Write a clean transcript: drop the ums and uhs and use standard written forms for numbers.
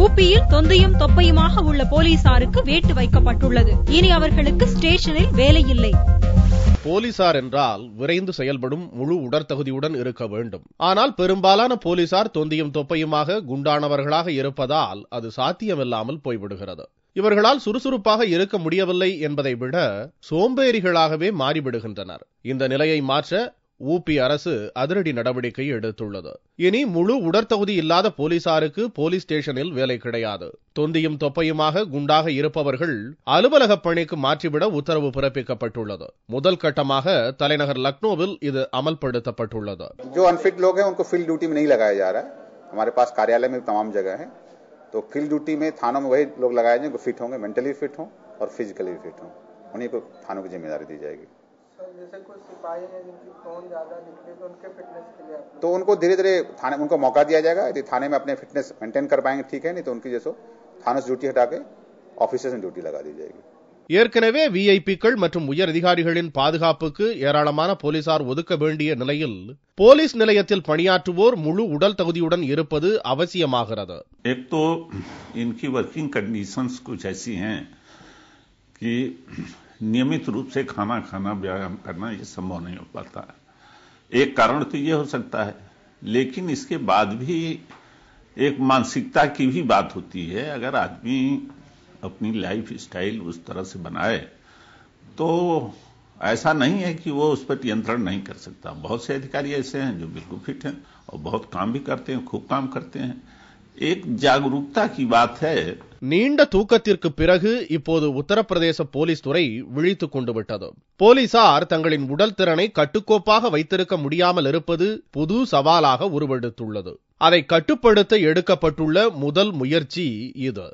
ஊபியில் தொந்தியும் தொப்பையுமாக உள்ள போலீசாருக்கு வேட்டு வைக்கப்பட்டுள்ளது. இனி அவர்களுக்கு ஸ்டேஷனில் வேலையில்லை. போலீசார் என்றால் விரைந்து செயல்படும் முழு உடற்தகுதியுடன் இருக்க வேண்டும். ஆனால் பெரும்பாலான போலீசார் தொந்தியும் தொப்பையுமாக குண்டானவர்களாக இருப்பதால் அது சாத்தியமில்லாமல் போய்விடுகிறது. இவர்களால் சுறுசுறுப்பாக இருக்க முடியவில்லை என்பதை விட சோம்பேறிகளாகவே மாறிவிடுகின்றனர். இந்த நிலையை மாற்ற ஊபி அரசு அதிரடி நடவடிக்கை எடுத்துள்ளது. இனி முழு உடற்தகுதி இல்லாத போலீசாருக்கு போலீஸ் ஸ்டேஷனில் வேலை கிடையாது. தொந்தியும் தொப்பையுமாக குண்டாக இருப்பவர்கள் அலுவலக பணிக்கு மாற்றிவிட உத்தரவு பிறப்பிக்கப்பட்டுள்ளது. முதல் கட்டமாக தலைநகர் லக்னோவில் இது அமல்படுத்தப்பட்டுள்ளது. जो अनफिट लोग हैं उनको फील्ड ड्यूटी में नहीं लगाया जा रहा है. हमारे पास कार्यालय में तमाम जगह है, तो फील्ड ड्यूटी में थानों में वही लोग लगाए जाएंगे जो फिट होंगे, मेंटली फिट हों और फिजिकली फिट हों. उन्हीं को थानों की जिम्मेदारी दी जाएगी. जैसे कुछ सिपाही हैं जिनकी टोन ज्यादा दिखती है तो उनके फिटनेस के लिए तो उनको धीरे-धीरे थाने उनको मौका दिया जाएगा. यदि थाने में अपने फिटनेस मेंटेन कर पाएंगे ठीक है, नहीं तो उनकी जैसो थाने से ड्यूटी हटा के ऑफिसर्स में ड्यूटी लगा दी जाएगी. ஏற்கனவே விஐபிக்கள் மற்றும் உயர் அதிகாரிகளின் பாதுகாப்புக்கு ஏராளமான போலீசார் ஒதுக்க வேண்டிய நிலையில் போலீஸ் நிலையத்தில் பணியாற்றுவோர் முழு உடல் தகுதியுடன் இருப்பது அவசியமாகிறது. एक तो इनकी वर्किंग कंडीशंस कुछ ऐसी हैं कि नियमित रूप से खाना खाना, व्यायाम करना ये संभव नहीं हो पाता है. एक कारण तो ये हो सकता है, लेकिन इसके बाद भी एक मानसिकता की भी बात होती है. अगर आदमी अपनी लाइफ स्टाइल उस तरह से बनाए तो ऐसा नहीं है कि वो उस पर नियंत्रण नहीं कर सकता. बहुत से अधिकारी ऐसे हैं जो बिल्कुल फिट हैं और बहुत काम भी करते हैं, खूब काम करते हैं. एक जागरूकता की बात है. நீண்ட தூக்கத்திற்கு பிறகு இப்போது உத்தரப்பிரதேச போலீஸ் துறை விழித்துக் கொண்டு விட்டது. போலீசார் தங்களின் உடல் திறனை கட்டுக்கோப்பாக வைத்திருக்க முடியாமல் இருப்பது புது சவாலாக உருவெடுத்துள்ளது. அதை கட்டுப்படுத்த எடுக்கப்பட்டுள்ள முதல் முயற்சி இது.